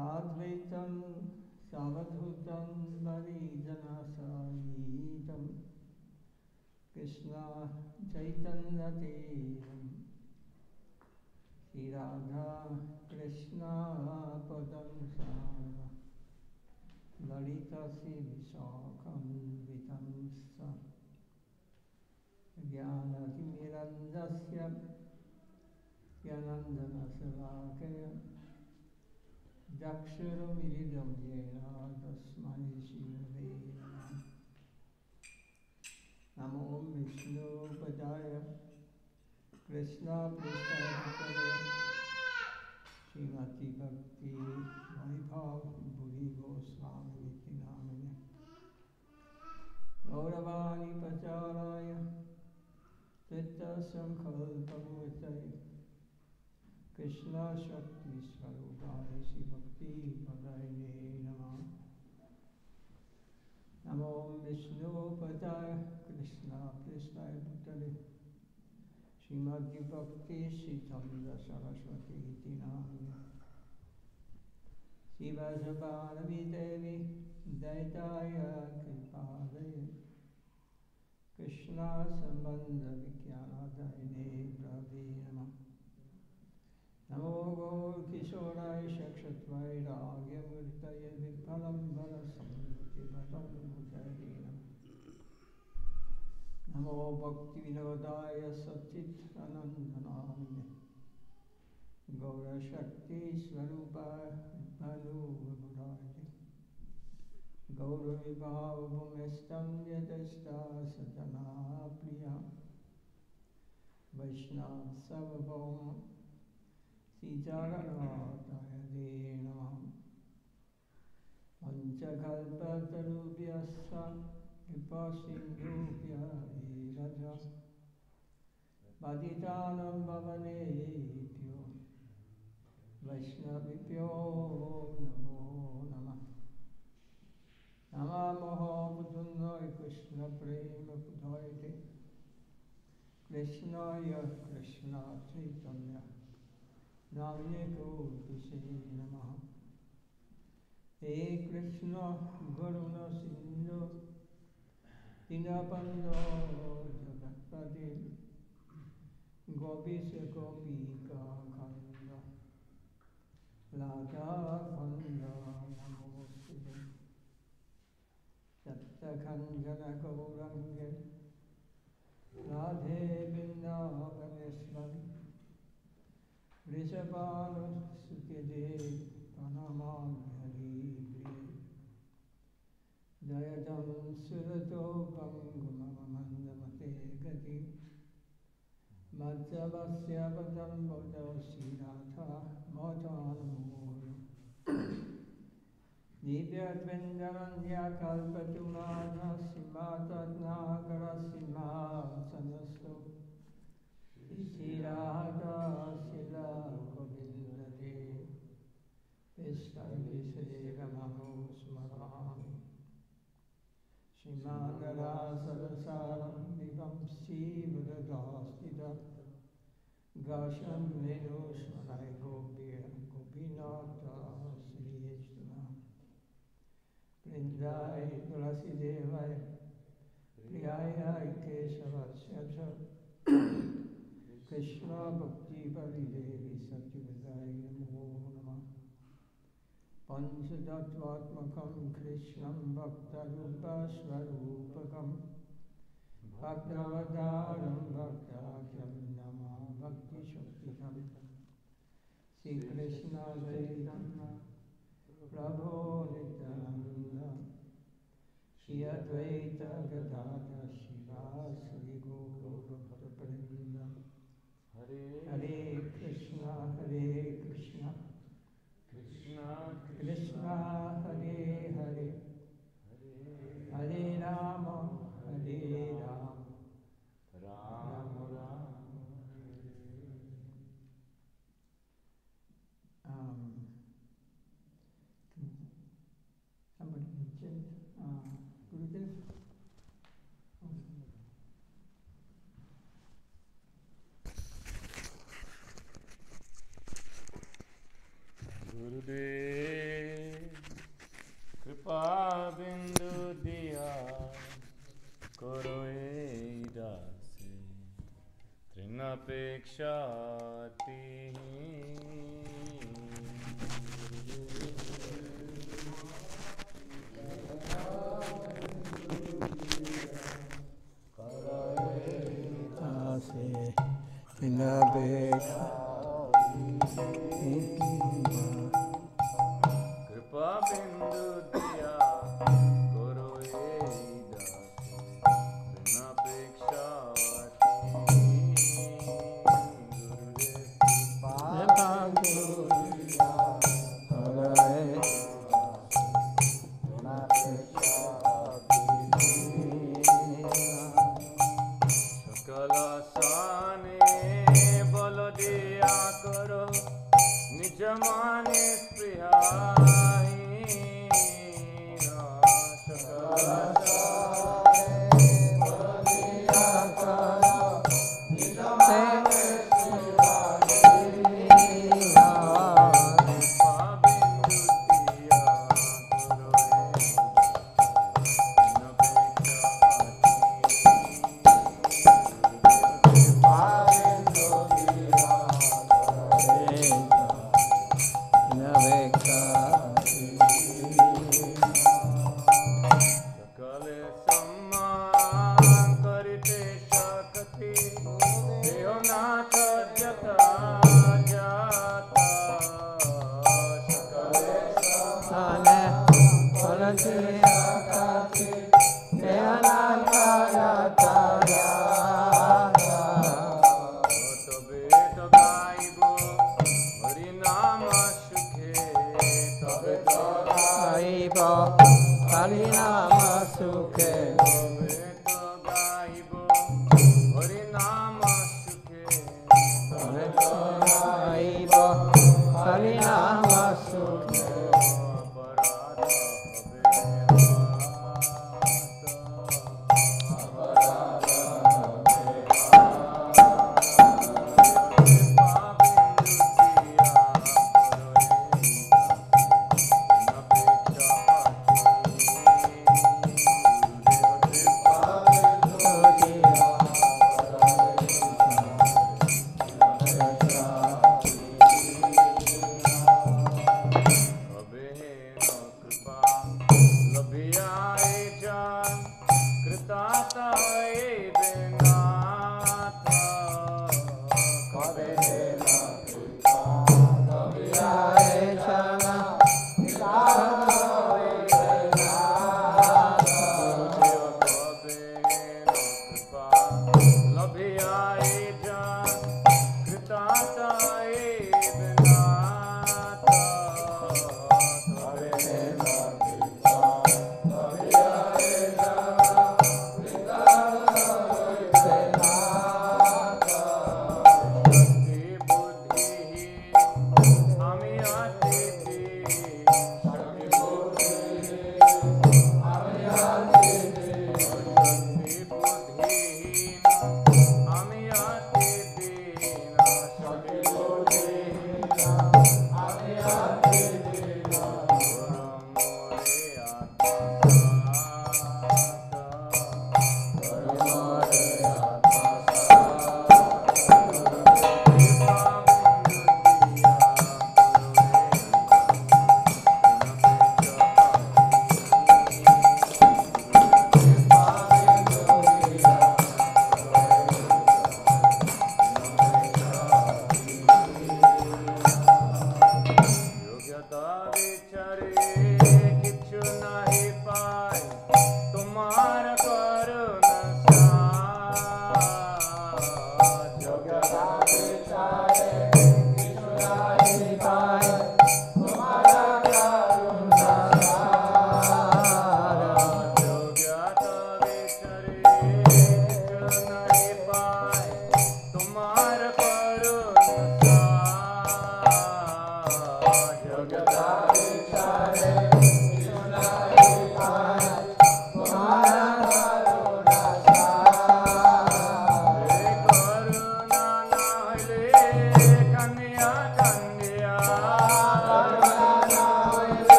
Sadvaitam Savadhutam Varijanasaitam Krishna Chaitanya Devam Sri Radha Krishna Padam Sara Lalita Sivisakam Vitamsa Jnanatimirandasya Jnanandana Savakaya Daksharamidam Yena Tasmai Shirave Namo Vishnu Padaya Krishna Pristaya Srimati Bhakti Vaibhava Puri Goswami Namine Gauravani Pacharaya Tita Sankalpamurtaya Krishna Shakti Swarupaya Shri Bhakti Padayane Namah Namo Vishnu Padaya Krishna Pristaya Bhutale Srimati Bhakti Siddhanta Saraswati Iti Namine Shiva Sabhanavi Devi Daitaya Kripadaya Krishna Sambandha Vikyanadayane Pravi Namah Namo Gaur Kishoraya Shakshatvai Ragya Murtaya Vipalam Bala Samruti Bhatam Bhutayina Namo Bhakti Vinodaya Satit Anandanamine Gaura Shakti Swarupa Bhalu Vibhurati Gaura Vibhava Bhumestam Yadashta Satana Priya Vaishnav Savabhoma Sijaranataya Namah Panchakalpatarubhyassa Vipasindhubhya Raja Baditanam Bhavanebhyo Vaishnavibhyo Namo Namah Namaha Buddhaya Krishna Prema Buddhaya Krishnaya Krishna Chaitanya Namne Gopise Namaha He Krishna Garuna Sindhu Dinabandho Jagatpade Gopise Gopika Kanda Radha Kanda Namostute Satta Kanjana Gaurange Radhe Vrindavaneshwari Rishabhanu Sukade Pranamam Hari Jayadam Surato Gangumamandamate Gati Madhyavasya Padam Bodha Sriratha Motanamuru Divyadvindaranya Kalpatunada Simatadnagara Simhasanastu Shirada Sila Govinda De Vishtavisega Manu Smarami Shimagara Sarasaram Nivam Sivadastida Gasham Venu Smarai Gopir Gopinata Sri Ishtana Vrindai Tulasi Devai Priyaya Keshavasya Krishna Bhakti Paridevi Satyavidai Namo Namah Panchadattvatmakam Krishnam Bhaktarupa Swarupakam Bhaktavadaram Bhaktakyam Nama Bhakti Shaktikam Sri Krishna Chaitanya Prabhu Nityananda Shri Advaita Gadadhara Shivasri Gaura Bhaktaprinda Hare Krishna Krishna Krishna Hare Hare Hare Rama Hare Rama Rama Rama somebody can change Gurudev. Gurudev कृपा बिंदु दिया करो दासे तृणापेक्षाति कृपा बिंदु दिया करो सकल साने बल दिया करो निज माने Gaudiya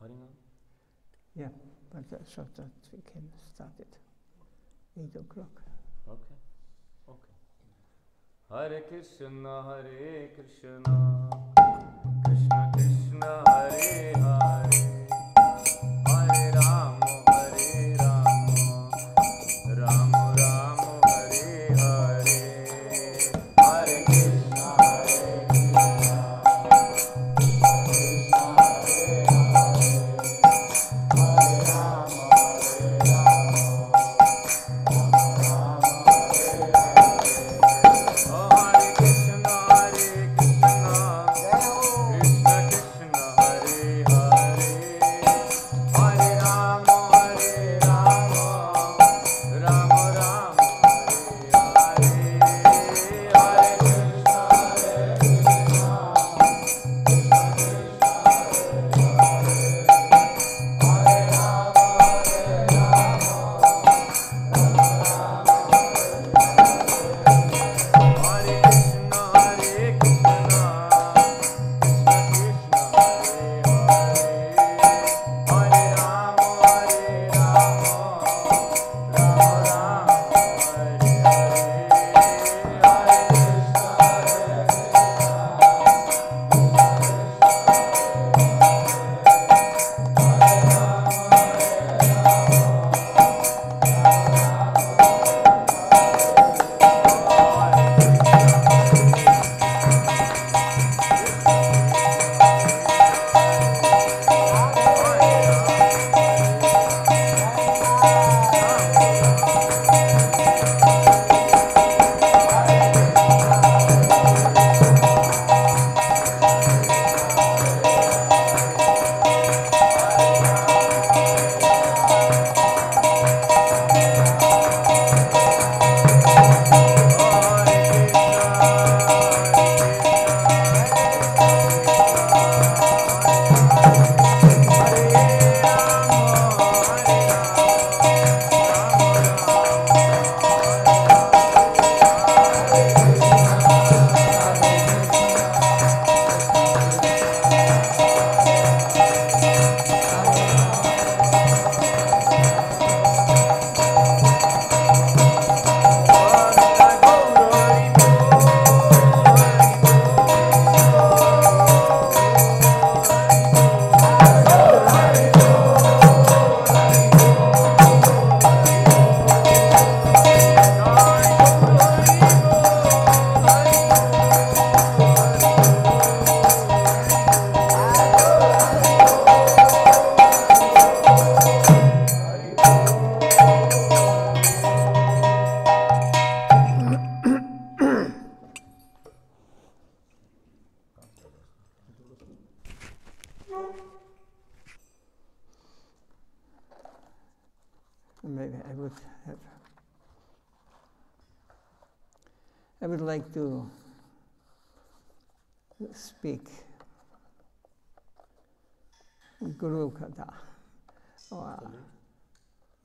Harinam? Yeah, but so that we can start it 8 o'clock. Okay. Okay. Hare Krishna, Krishna Krishna, Hare Hare, Hare Rama, Rama Rama, Hare Hare, Hare Krishna, Maybe I would like to speak Guru Katha.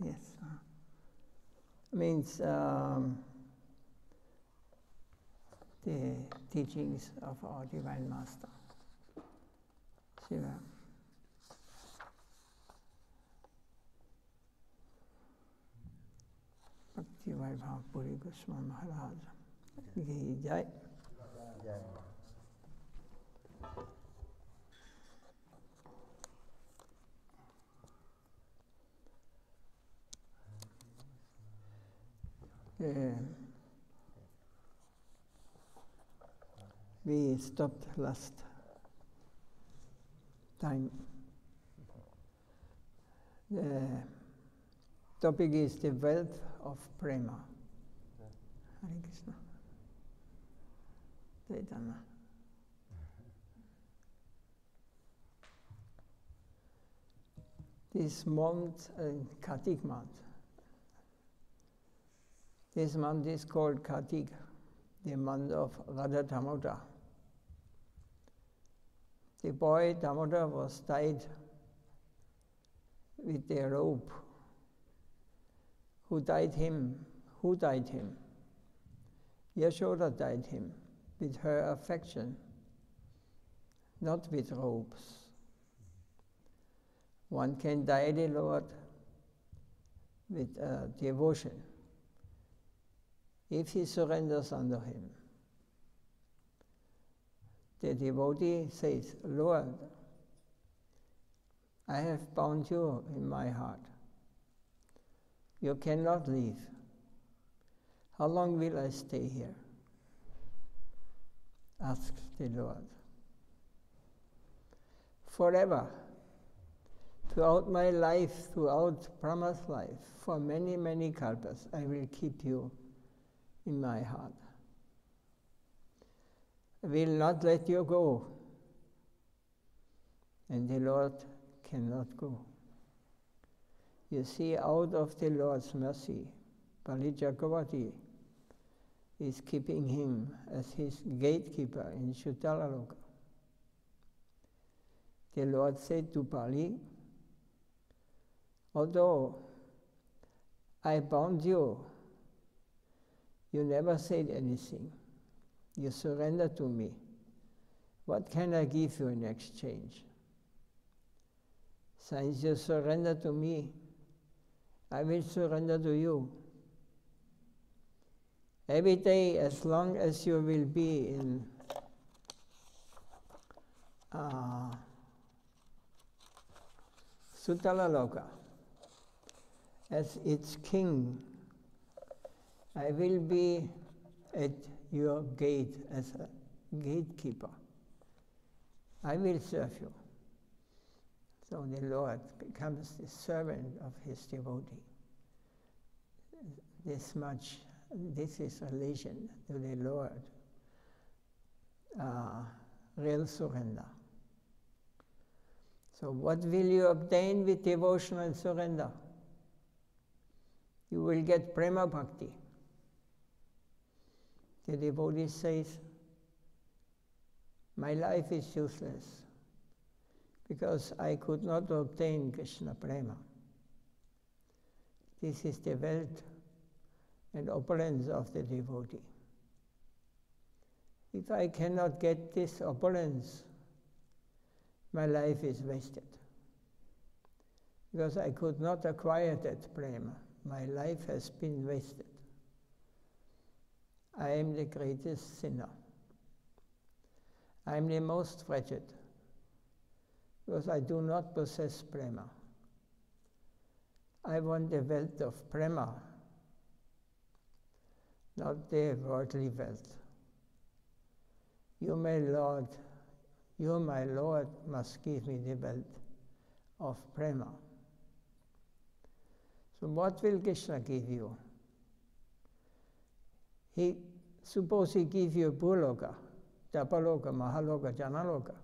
Yes. Means the teachings of our Divine Master, Srila Bhakti Vaibhava Puri Goswami Maharaj. Ki Jai. We stopped last time. The topic is the wealth of Prema. Hare Krishna. Chaitanya. This month, Kartik month, this month is called Kartik, the month of Radha Damodar. The boy Damodar was tied with a rope. Who tied him? Who tied him? Yashoda tied him with her affection, not with ropes. One can die the Lord with devotion if he surrenders unto him. The devotee says, Lord, I have bound you in my heart. You cannot leave. How long will I stay here? Asks the Lord. Forever. Throughout my life, throughout Brahma's life, for many, many kalpas, I will keep you in my heart. I will not let you go. And the Lord cannot go. You see, out of the Lord's mercy, Bali Chakravarti is keeping him as his gatekeeper in Shutalaloka. The Lord said to Bali, although I bound you, you never said anything. You surrendered to me. What can I give you in exchange? Since you surrender to me, I will surrender to you. Every day, as long as you will be in Sutalaloka, as its king, I will be at your gate as a gatekeeper. I will serve you. So the Lord becomes the servant of his devotee. This is relation to the Lord, real surrender. So what will you obtain with devotion and surrender? You will get Prema Bhakti. The devotee says, my life is useless because I could not obtain Krishna Prema. This is the wealth and opulence of the devotee. If I cannot get this opulence, my life is wasted. Because I could not acquire that Prema. My life has been wasted. I am the greatest sinner. I am the most wretched, because I do not possess Prema. I want the wealth of Prema, not the worldly wealth. You, my Lord, must give me the wealth of Prema. So what will Krishna give you? Suppose he give you Bhuloka, Tapaloka, Mahaloka, Janaloka,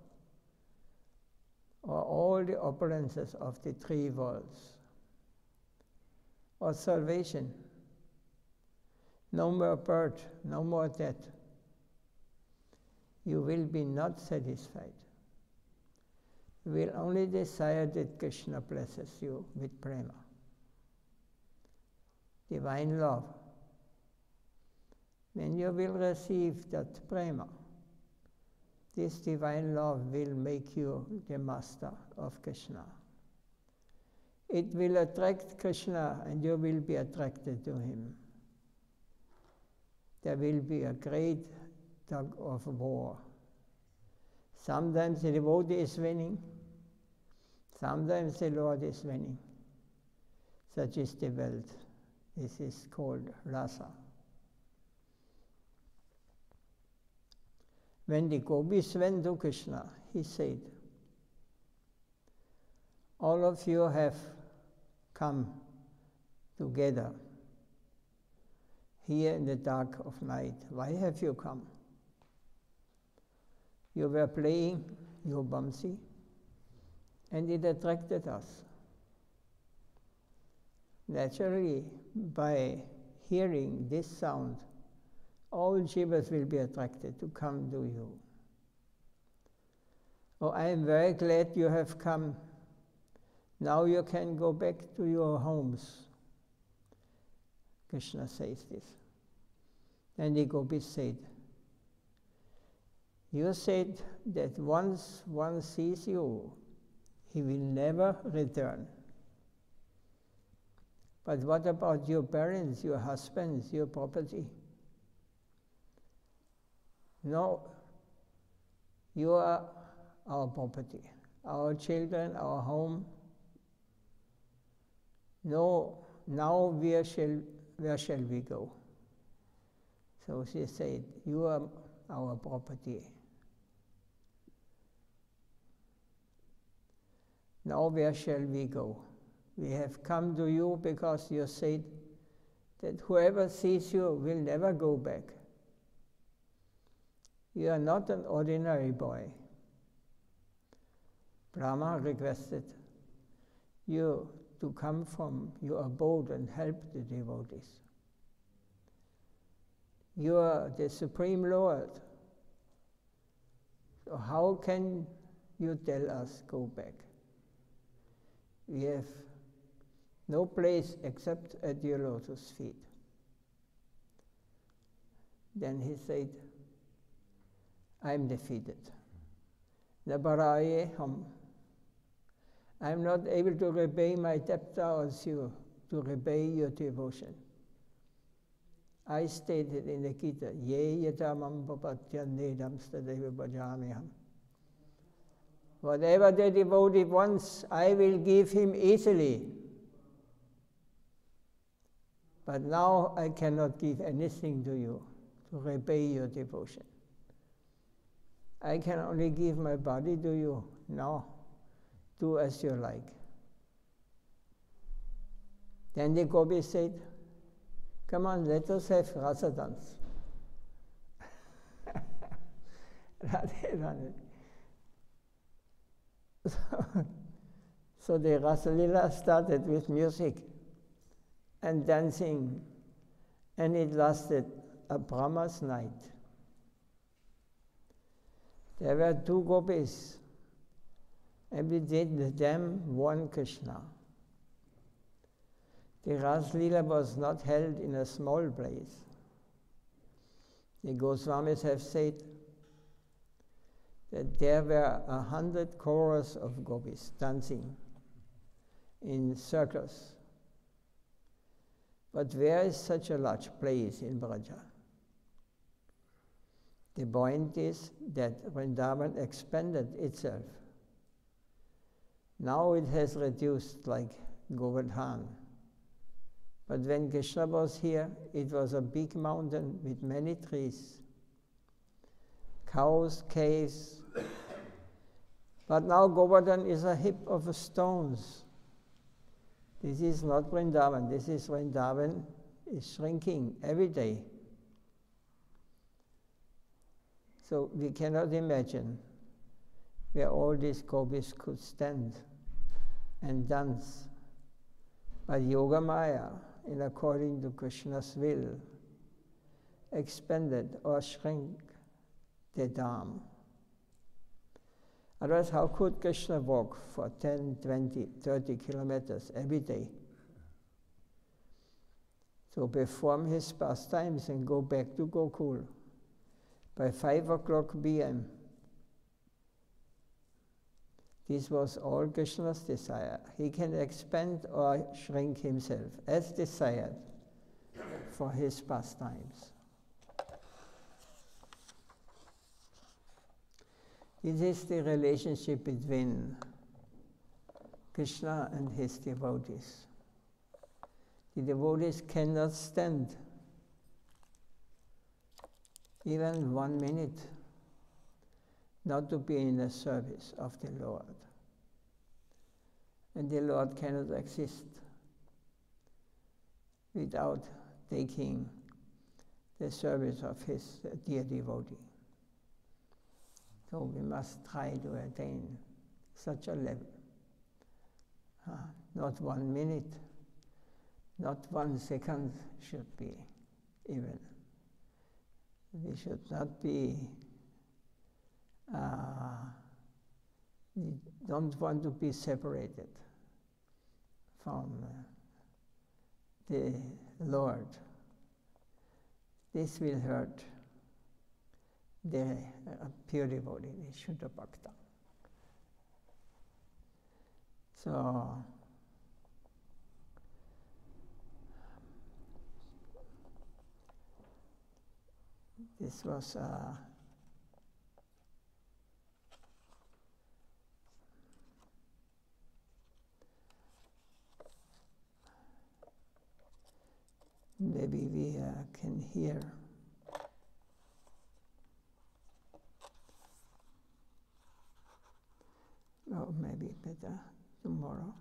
or all the opulences of the three worlds, or salvation, no more birth, no more death. You will be not satisfied. You will only desire that Krishna blesses you with Prema, divine love. When you will receive that Prema, this divine love will make you the master of Krishna. It will attract Krishna and you will be attracted to him. There will be a great tug of war. Sometimes the devotee is winning, sometimes the Lord is winning. Such is the wealth. This is called rasa. When the gopis went to Krishna, he said, all of you have come together here in the dark of night. Why have you come? You were playing your Bamsi, and it attracted us. Naturally, by hearing this sound, all jivas will be attracted to come to you. Oh, I am very glad you have come. Now you can go back to your homes. Krishna says this. And the gopis said, you said that once one sees you, he will never return. But what about your parents, your husbands, your property? No, you are our property, our children, our home. No, now where shall we go? So she said, you are our property. Now where shall we go? We have come to you because you said that whoever sees you will never go back. You are not an ordinary boy. Brahma requested you to come from your abode and help the devotees. You are the Supreme Lord. So how can you tell us go back? We have no place except at your lotus feet. Then he said, I am defeated. Nabaraye hum. I am not able to repay my debtor as you, to repay your devotion. I stated in the Gita, Ye yatamam papatyan nedam stadeva bhajamiham. Whatever the devotee wants, I will give him easily. But now I cannot give anything to you to repay your devotion. I can only give my body to you. Now, do as you like. Then the gopis said, come on, let us have rasa dance. So the Rasa Lila started with music and dancing, and it lasted a Brahma's night. There were two gopis, and between them one Krishna. The Rasa Lila was not held in a small place. The Goswamis have said that there were 100 chorus of gopis dancing in circles. But where is such a large place in Braja? The point is that Vrindavan expanded itself. Now it has reduced like Govardhan. But when Krishna was here, it was a big mountain with many trees, cows, caves. But now Govardhan is a heap of stones. This is not Vrindavan. This is Vrindavan is shrinking every day. So we cannot imagine where all these gopis could stand and dance. But Yoga Maya, in according to Krishna's will, expanded or shrank the dham. Otherwise, how could Krishna walk for 10, 20, 30 kilometers every day? So perform his pastimes and go back to Gokul. By 5 o'clock p.m., this was all Krishna's desire. He can expand or shrink himself as desired for his pastimes. This is the relationship between Krishna and his devotees. The devotees cannot stand even 1 minute not to be in the service of the Lord. And the Lord cannot exist without taking the service of his dear devotee. So we must try to attain such a level. Not 1 minute, not 1 second should be even. We should not be, we don't want to be separated from the Lord. This will hurt the pure devotee, the Shuddha Bhakta. So this was maybe we can hear. Oh, maybe better tomorrow.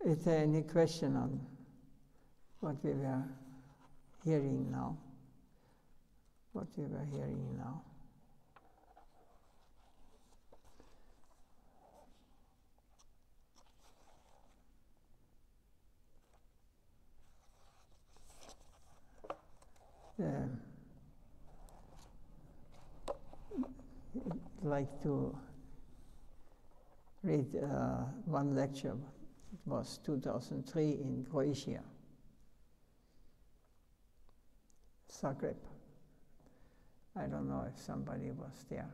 Is there any question on what we were hearing now? What we were hearing now? I'd like to read one lecture. It was 2003 in Croatia, Zagreb. I don't know if somebody was there.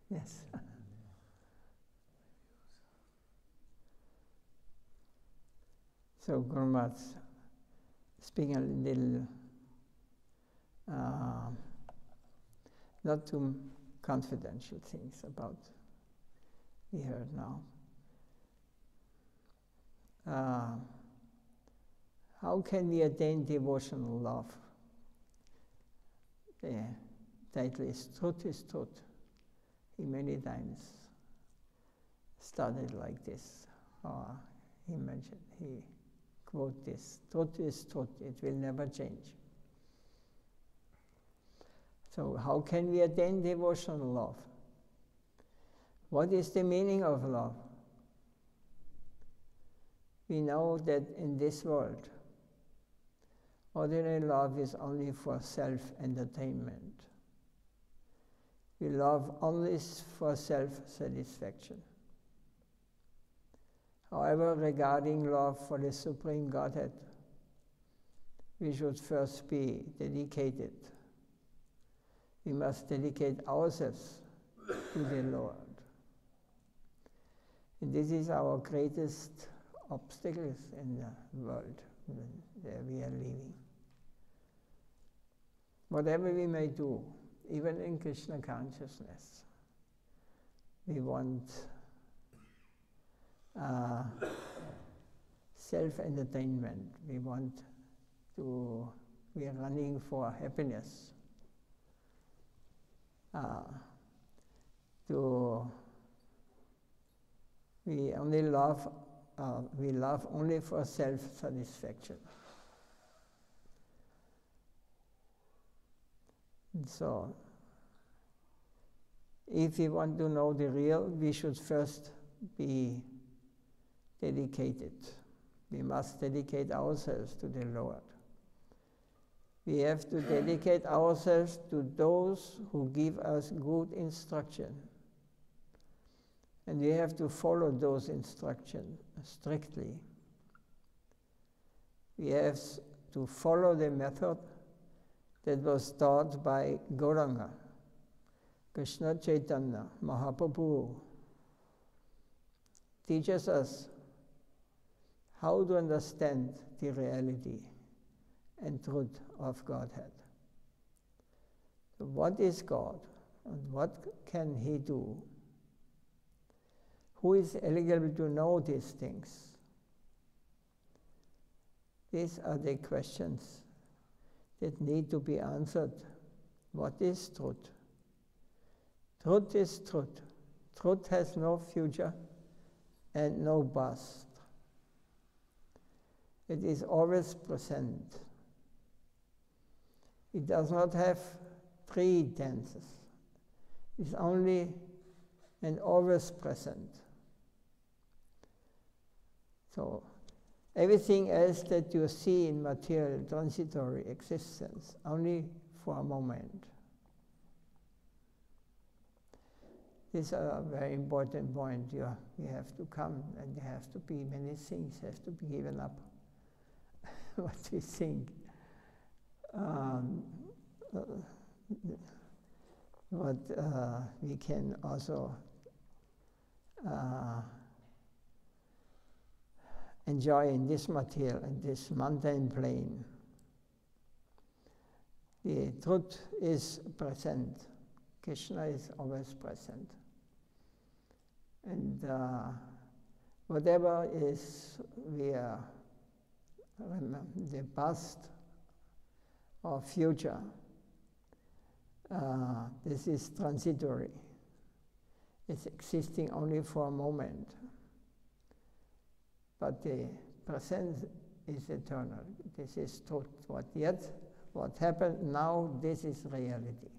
Yes. So Guru Maharaj speaking a little, not too confidential things about we heard now. How can we attain devotional love? The title is Truth is Truth. He many times started like this. He mentioned, he quote this, truth is truth, it will never change. So how can we attain devotional love? What is the meaning of love? We know that in this world, ordinary love is only for self-entertainment. We love only for self-satisfaction. However, regarding love for the Supreme Godhead, we should first be dedicated. We must dedicate ourselves to the Lord. And this is our greatest obstacles in the world where we are living. Whatever we may do, even in Krishna consciousness, we want self-entertainment. We are running for happiness. We love only for self-satisfaction. So, if we want to know the real, we should first be dedicated. We must dedicate ourselves to the Lord. We have to dedicate ourselves to those who give us good instruction. And we have to follow those instructions strictly. We have to follow the method that was taught by Gauranga, Krishna Chaitanya, Mahaprabhu, teaches us how to understand the reality and truth of Godhead. So what is God and what can He do? Who is eligible to know these things? These are the questions that need to be answered. What is truth? Truth is truth. Truth has no future and no past. It is always present. It does not have three tenses. It's only and always present. So everything else that you see in material, transitory existence, only for a moment. This is a very important point. You have to come, and there have to be many things have to be given up. what we think. What we can also enjoy in this material, in this mundane plane. The truth is present. Krishna is always present. And whatever is the past or future, this is transitory. It's existing only for a moment. But the present is eternal. This is truth. What happened now, this is reality.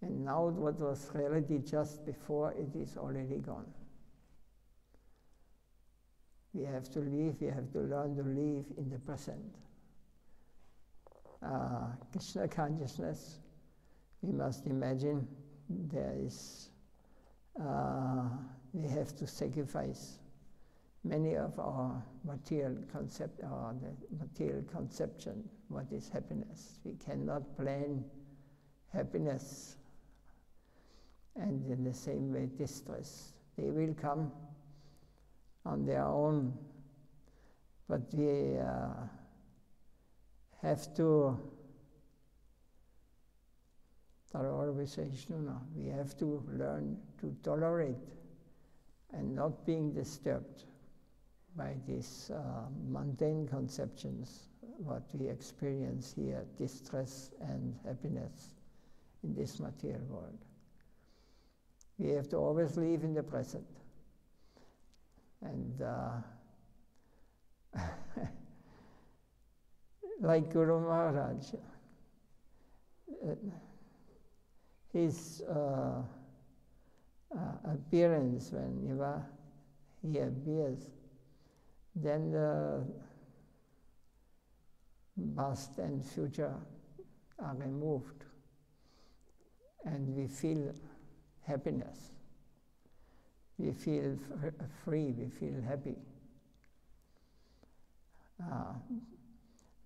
And now what was reality just before, it is already gone. We have to live, we have to learn to live in the present. Krishna consciousness, we must imagine there is, we have to sacrifice many of our material conception, what is happiness. We cannot plan happiness, and in the same way distress. They will come on their own, but we have to, we have to learn to tolerate and not being disturbed by these mundane conceptions, what we experience here, distress and happiness in this material world. We have to always live in the present. And like Guru Maharaj, his appearance when he appears, then the past and future are removed, and we feel happiness. We feel free, we feel happy.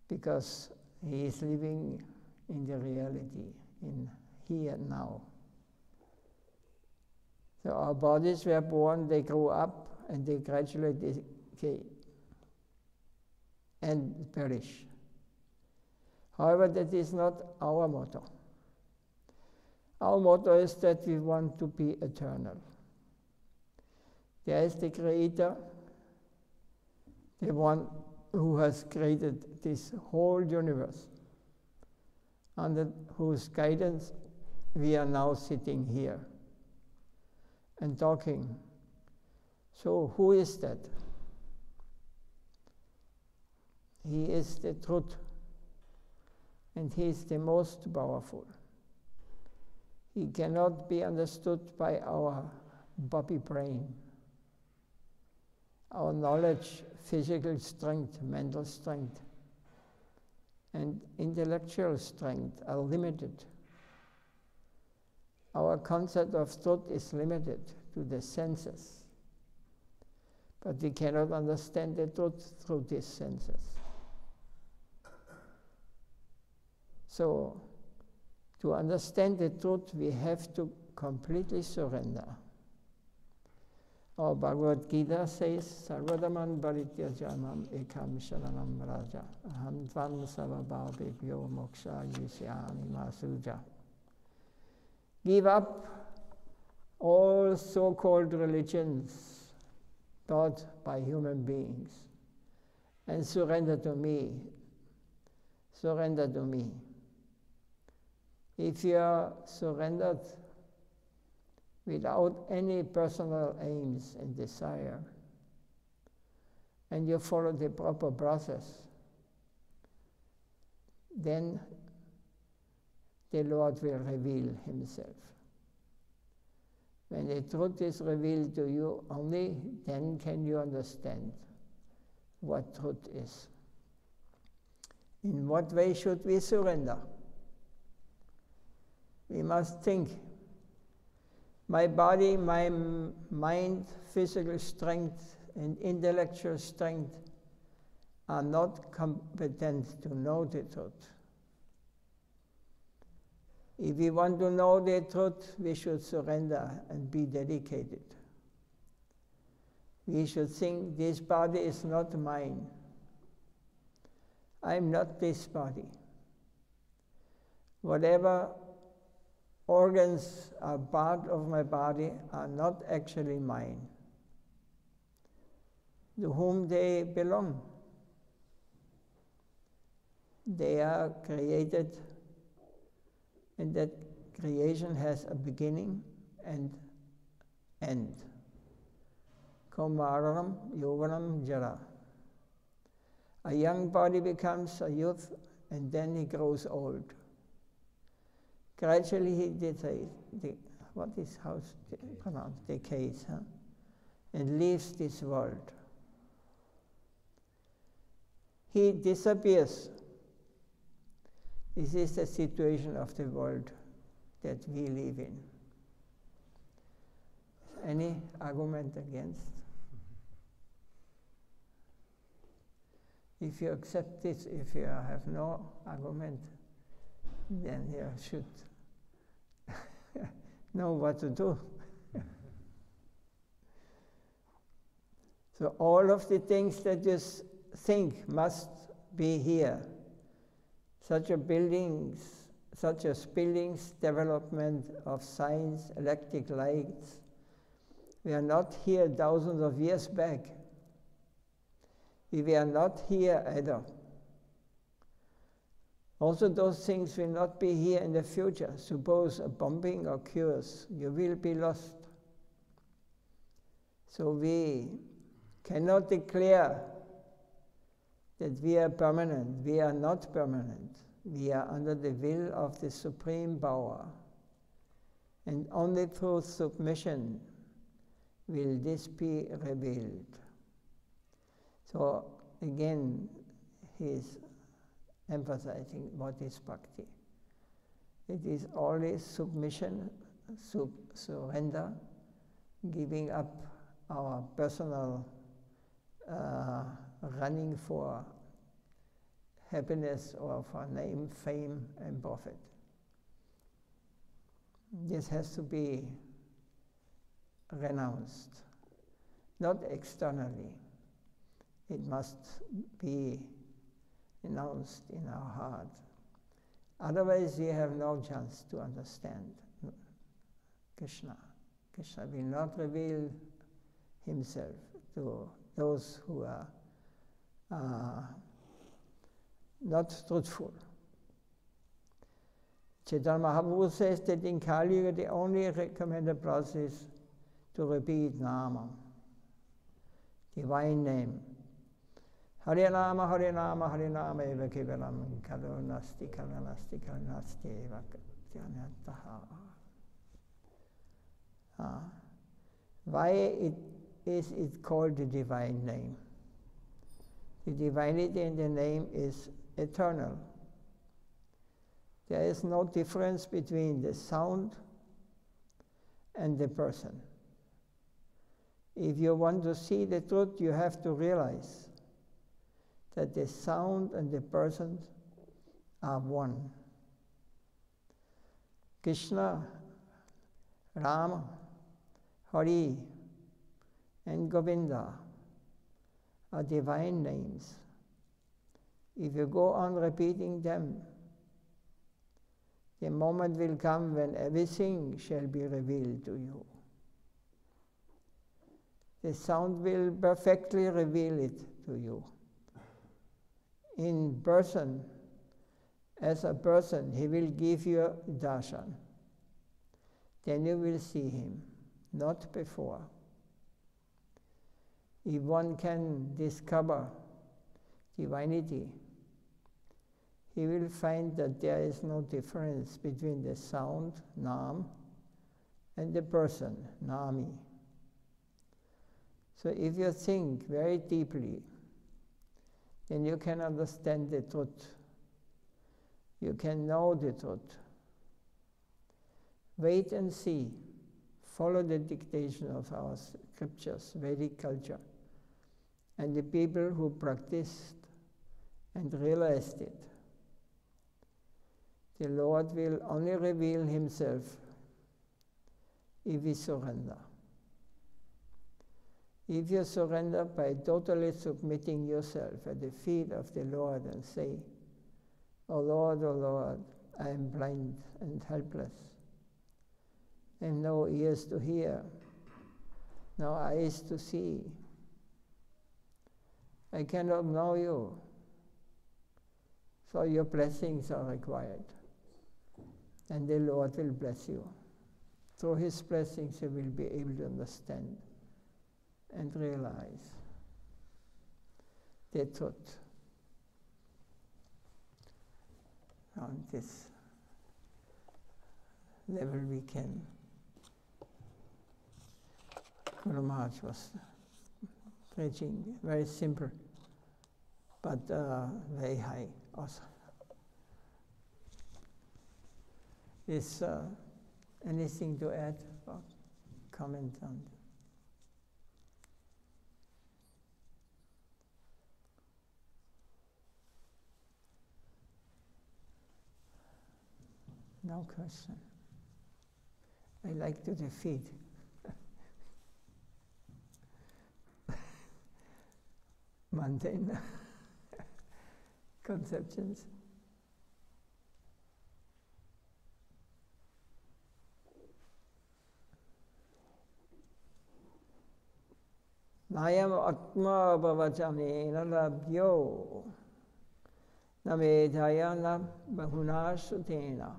Because he is living in the reality, in here and now. So our bodies were born, they grew up, and they gradually decay and perish. However, that is not our motto. Our motto is that we want to be eternal. There is the Creator, the one who has created this whole universe, under whose guidance we are now sitting here and talking. So who is that? He is the truth, and he is the most powerful. He cannot be understood by our body brain. Our knowledge, physical strength, mental strength, and intellectual strength are limited. Our concept of truth is limited to the senses, but we cannot understand the truth through these senses. So, to understand the truth, we have to completely surrender. Our Bhagavad Gita says, Sarvadaman Bharityajamam ekam sharanam raja aham tvam savabhavibhyo moksha yisyami masuja. Give up all so-called religions taught by human beings and surrender to me. Surrender to me. If you are surrendered without any personal aims and desire, and you follow the proper process, then the Lord will reveal himself. When the truth is revealed to you, only then can you understand what truth is. In what way should we surrender? We must think, my body, my mind, physical strength, and intellectual strength are not competent to know the truth. If we want to know the truth, we should surrender and be dedicated. We should think, this body is not mine. I'm not this body. Whatever organs are part of my body are not actually mine. To whom they belong. They are created, and that creation has a beginning and end. Kaumaram, Yovanam, Jara. A young body becomes a youth, and then he grows old. Gradually he decays, and leaves this world. He disappears. This is the situation of the world that we live in. Any argument against? If you accept this, if you have no argument, then you should know what to do. So all of the things that you think must be here, such as buildings, development of science, electric lights, we are not here thousands of years back. We were not here either. Also, those things will not be here in the future. Suppose a bombing occurs, you will be lost. So we cannot declare that we are permanent. We are not permanent. We are under the will of the Supreme Power. And only through submission will this be revealed. So again, he is emphasizing what is bhakti. It is only submission, surrender, giving up our personal running for happiness or for name, fame, and profit. This has to be renounced, not externally. It must be announced in our heart. Otherwise, we have no chance to understand Krishna. Krishna will not reveal himself to those who are not truthful. Chaitanya Mahaprabhu says that in Kali Yuga the only recommended process is to repeat Nama, divine name. Hare Nama, Hare Nama, Hare Nama, eva kevalam, kalo nasti, kalo nasti, kalo nasti, eva jnanataha. Why is it called the divine name? The divinity in the name is eternal. There is no difference between the sound and the person. If you want to see the truth, you have to realize that the sound and the person are one. Krishna, Rama, Hari, and Govinda are divine names. If you go on repeating them, the moment will come when everything shall be revealed to you. The sound will perfectly reveal it to you. In person, as a person, he will give you darshan. Then you will see him, not before. If one can discover divinity, he will find that there is no difference between the sound, Nam, and the person, Nami. So if you think very deeply, then you can understand the truth. You can know the truth. Wait and see. Follow the dictation of our scriptures, Vedic culture, and the people who practiced and realized it. The Lord will only reveal himself if we surrender. If you surrender by totally submitting yourself at the feet of the Lord and say, oh Lord, I am blind and helpless, and no ears to hear, no eyes to see. I cannot know you, so your blessings are required. And the Lord will bless you. Through his blessings you will be able to understand and realize the truth. On this level we can. Guru Maharaj was preaching very simple, but very high also. Is anything to add or comment on? No question. I like to defeat mundane conceptions. Nayam atma bhavachamena labhyo namedhaya na bahuna sutena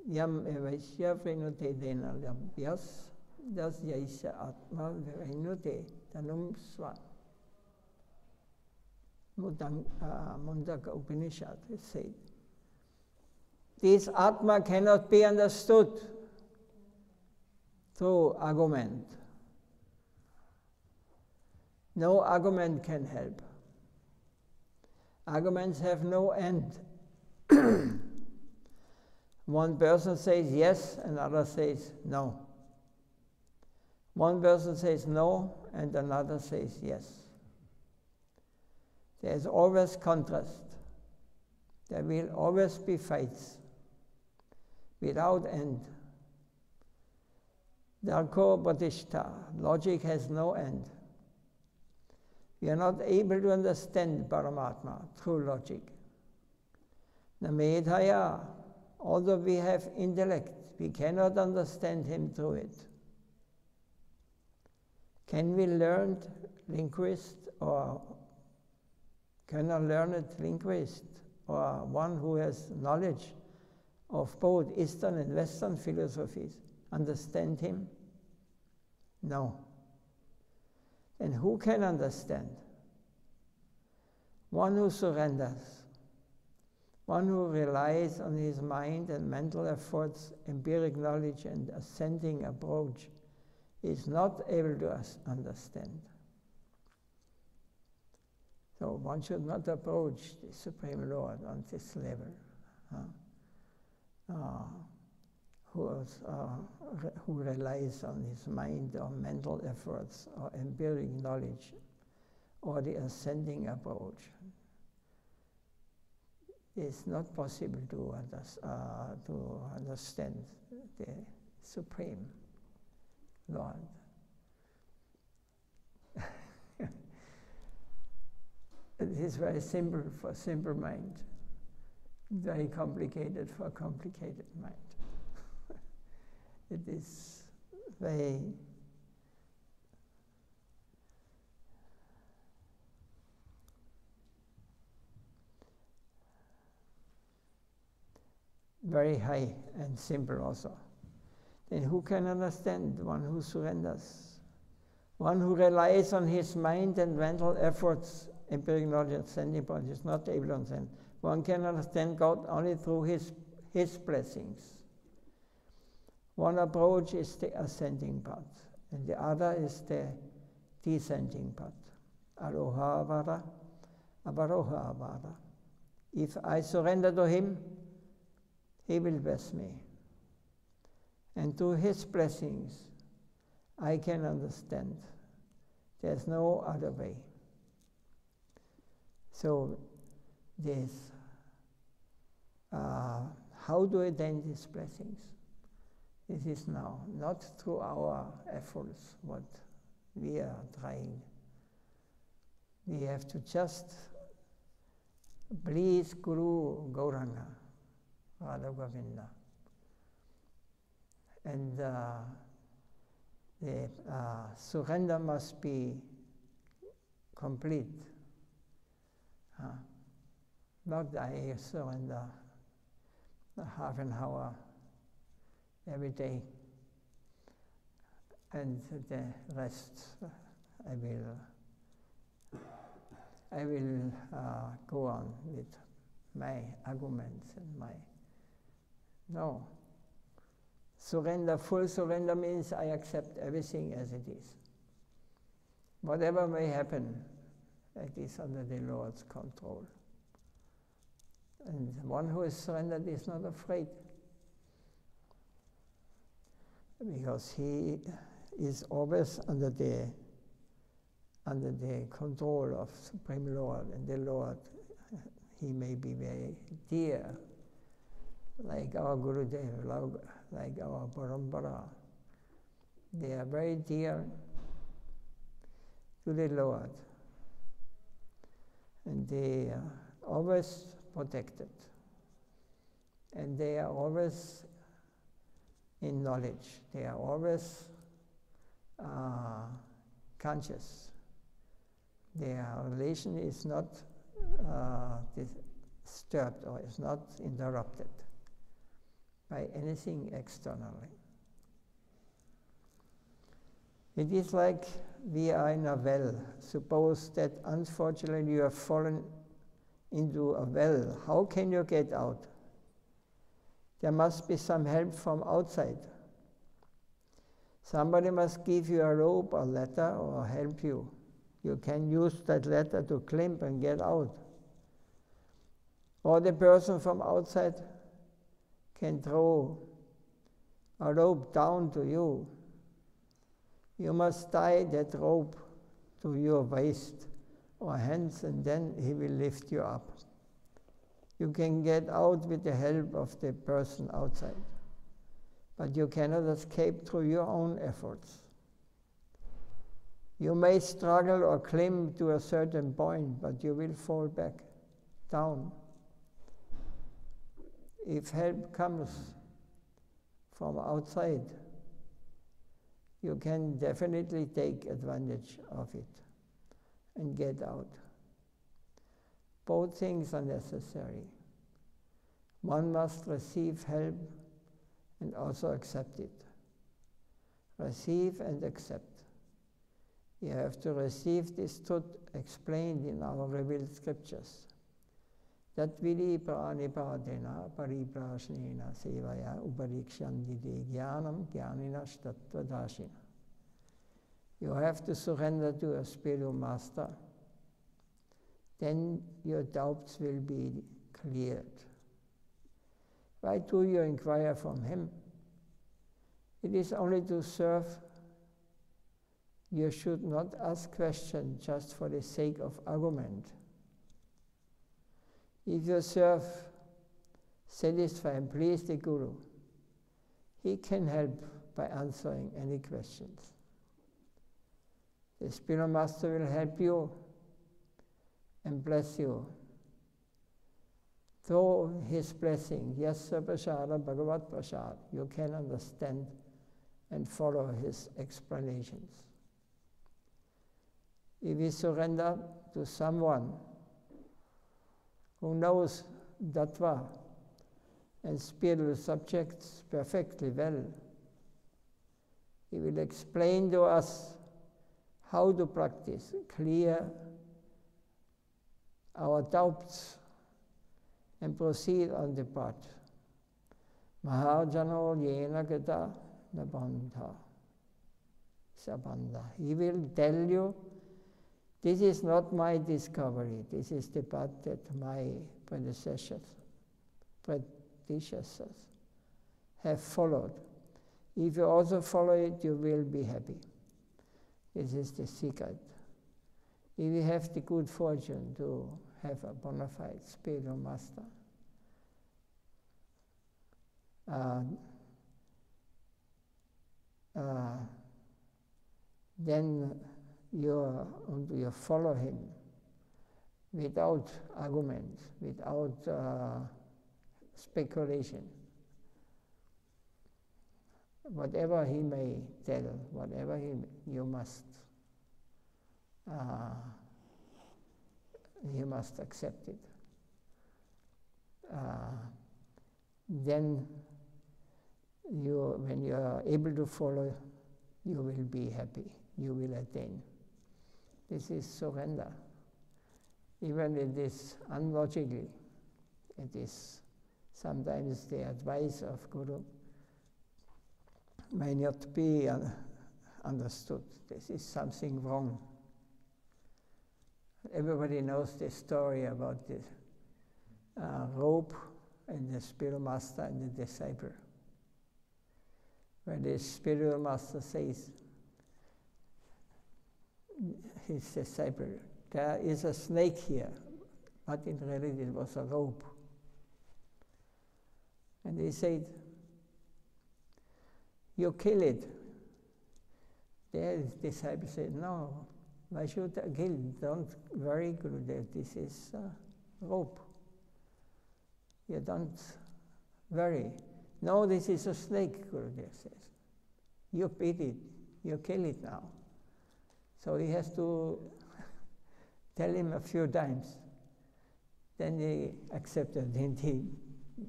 yam evaisya vrenute dena labhyas das yaisya atma vrenute tanum sva. Mundaka Upanishad is said. This atma cannot be understood through argument. No argument can help. Arguments have no end. One person says yes, another says no. One person says no, and another says yes. There is always contrast. There will always be fights without end. Darko Pratishta, logic has no end. We are not able to understand Paramatma through logic. Namedhaya, although we have intellect, we cannot understand him through it. Can we learn linguist or can a learned linguist or one who has knowledge of both Eastern and Western philosophies understand him? No. And who can understand? One who surrenders, one who relies on his mind and mental efforts, empiric knowledge and ascending approach, is not able to understand. So one should not approach the Supreme Lord on this level. Who relies on his mind or mental efforts or empiric knowledge or the ascending approach. It's not possible to understand the Supreme Lord. It is very simple for simple mind, very complicated for complicated mind. It is very high and simple also. Then who can understand? One who surrenders. One who relies on his mind and mental efforts, empiric knowledge, ascending point, is not able to understand. One can understand God only through his blessings. One approach is the ascending path, and the other is the descending path. Aroha avara, avaroha avara. If I surrender to him, he will bless me. And through his blessings, I can understand. There's no other way. So this, how to attain these blessings. This is now, not through our efforts, what we are trying. We have to just please Guru Gauranga, Radha Govinda. And the surrender must be complete. Not I surrender half an hour every day, and the rest I will go on with my arguments and my... No. Surrender, full surrender means I accept everything as it is. Whatever may happen, it is under the Lord's control. And one who is surrendered is not afraid, because he is always under the control of Supreme Lord, and the Lord, he may be very dear, like our Gurudev, like our Parampara. They are very dear to the Lord, and they are always protected, and they are always in knowledge. They are always conscious. Their relation is not disturbed or is not interrupted by anything externally. It is like we are in a well. Suppose that unfortunately you have fallen into a well. How can you get out? There must be some help from outside. Somebody must give you a rope or ladder or help you. You can use that ladder to climb and get out. Or the person from outside can throw a rope down to you. You must tie that rope to your waist or hands, and then he will lift you up. You can get out with the help of the person outside, but you cannot escape through your own efforts. You may struggle or climb to a certain point, but you will fall back down. If help comes from outside, you can definitely take advantage of it and get out. Both things are necessary. One must receive help and also accept it. Receive and accept. You have to receive this truth explained in our revealed scriptures. That vidi pranipadena pariprasnena sevaya uparikshyandide jnanam jnaninas tattvadashina. You have to surrender to a spiritual master. Then your doubts will be cleared. Why do you inquire from him? It is only to serve. You should not ask questions just for the sake of argument. If you serve, satisfy and please the Guru, he can help by answering any questions. The spiritual master will help you and bless you. Through his blessing, yasya prasada bhagavat prasad, you can understand and follow his explanations. If we surrender to someone who knows Tattva and spiritual subjects perfectly well, he will explain to us how to practice, clear our doubts, and proceed on the path. Mahajano yena gata nabandha sabandha. He will tell you, this is not my discovery, this is the path that my predecessors have followed. If you also follow it, you will be happy. This is the secret. If you have the good fortune to have a bona fide spiritual master, then you follow him without argument, without speculation. Whatever he may tell, whatever you must accept it. Then when you are able to follow, you will be happy, you will attain. This is surrender. Even it is unlogically, it is sometimes the advice of Guru may not be understood. This is something wrong. Everybody knows the story about the rope and the spiritual master and the disciple. Where the spiritual master says, his disciple, there is a snake here, but in reality it was a rope. And he said, you kill it. The disciple said, no, why should I kill it? Don't worry, Gurudev, this is a rope. You don't worry. No, this is a snake, Gurudev says. You beat it, you kill it now. So he has to tell him a few times. Then he accepted and he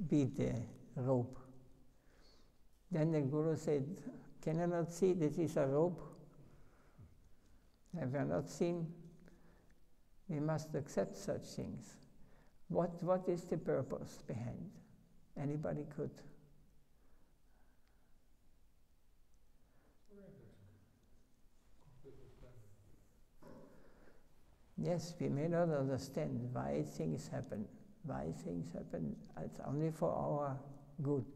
beat the rope. Then the Guru said, can you not see this is a rope? Have you not seen? We must accept such things. What is the purpose behind? Anybody could? Yes, we may not understand why things happen. Why things happen, it's only for our good.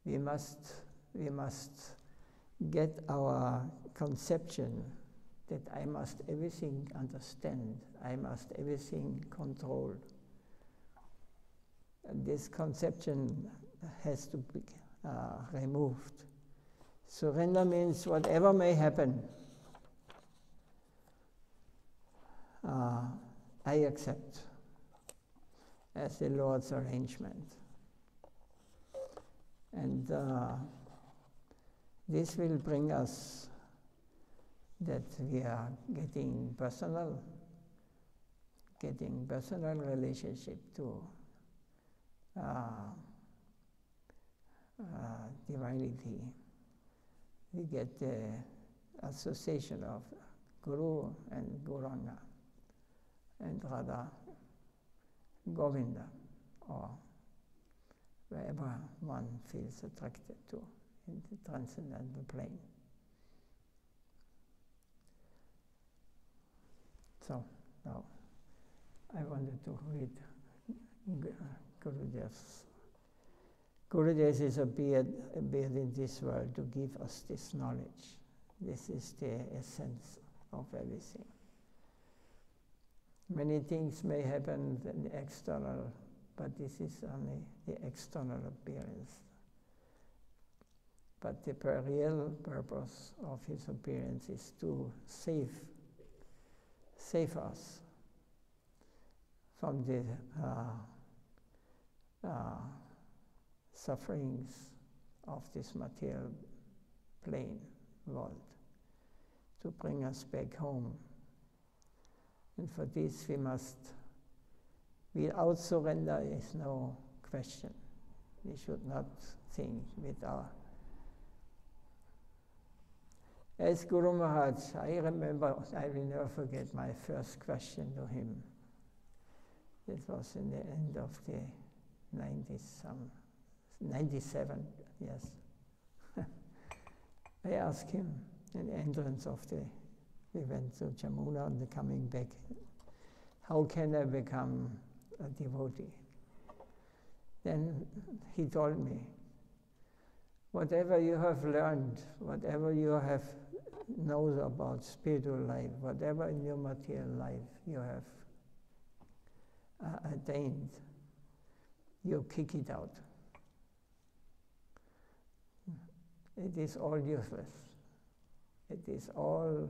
We must get our conception that I must everything understand, I must everything control. And this conception has to be removed. Surrender means whatever may happen, I accept as the Lord's arrangement. And this will bring us that we are getting personal relationship to divinity. We get the association of Guru and Gauranga and Radha, Govinda, or wherever one feels attracted to in the transcendental plane. So now I wanted to read Gurudev's. Gurudev is appeared in this world to give us this knowledge. This is the essence of everything. Many things may happen in the external, but this is only the external appearance. But the real purpose of his appearance is to save us from the sufferings of this material plane world, to bring us back home. And for this without surrender is no question. We should not think with our... As Guru Maharaj, I remember, I will never forget my first question to him. It was in the end of the 97, yes. I asked him in the entrance of we went to Jamuna and coming back, how can I become a devotee? Then he told me, whatever you have learned, whatever you have known about spiritual life, whatever in your material life you have attained, you kick it out. It is all useless. It is all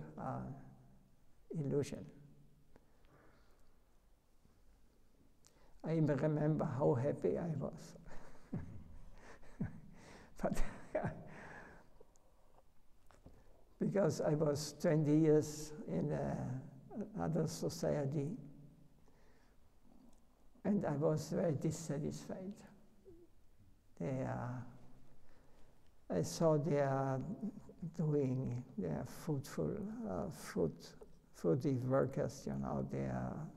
illusion. I remember how happy I was. But because I was 20 years in another society, and I was very dissatisfied. I saw they are doing, they are fruity workers, you know, they are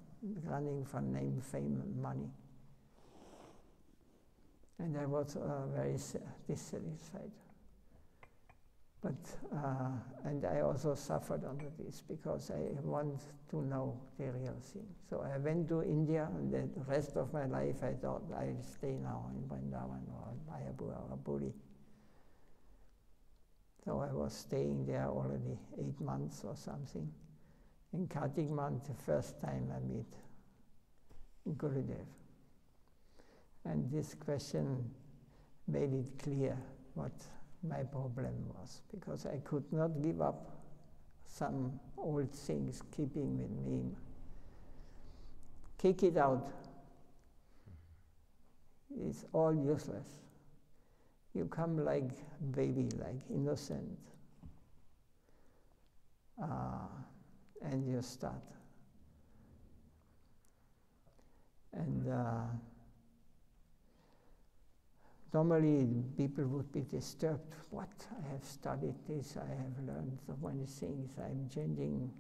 running for name, fame, and money. And I was very dissatisfied. But, and I also suffered under this because I want to know the real thing. So I went to India, and the rest of my life I thought I'll stay now in Vrindavan or Vaibhava or Puri. So I was staying there already 8 months or something. In Kartik month, the first time I meet Gurudev. And this question made it clear what my problem was, because I could not give up some old things keeping with me. Kick it out. It's all useless. You come like baby, like innocent, and you start. And normally people would be disturbed. What? I have studied this, I have learned so many things. I'm chanting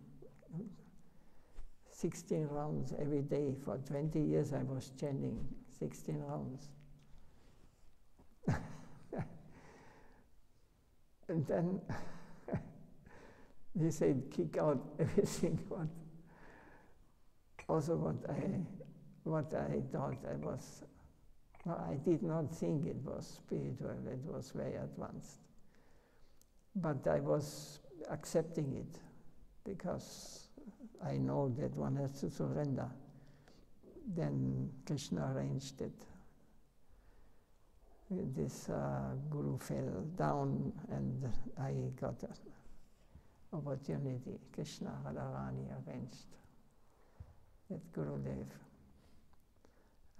16 rounds every day. For 20 years I was chanting 16 rounds. And then he said, kick out everything. What I thought I was, well, I did not think it was spiritual, it was very advanced. But I was accepting it because I know that one has to surrender. Then Krishna arranged it. This guru fell down and I got an opportunity. Krishna Radharani arranged that Gurudev,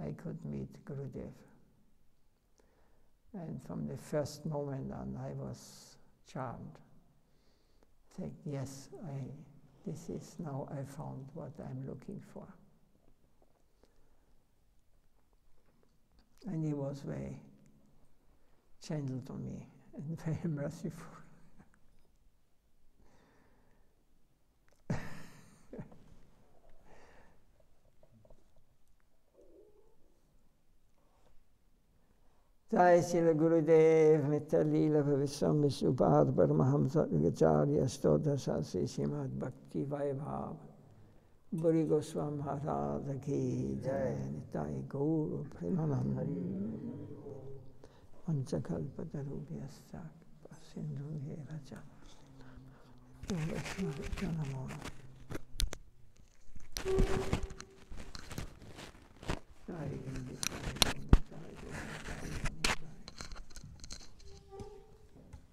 I could meet Gurudev. And from the first moment on, I was charmed. Think, yes, this is now I found what I'm looking for. And he was very gentle to me and very merciful. Jai Srila Gurudev, Metta Leela Bhaviswami Subhad Paramahamsa Gacharya Stota Sasi Srimad Bhakti Vaibhava Puri Goswami Maharaj Ki Jai Nitai Gaur Premanand Panchakalpatarubhyasya Sindhubhyeva Cha Namo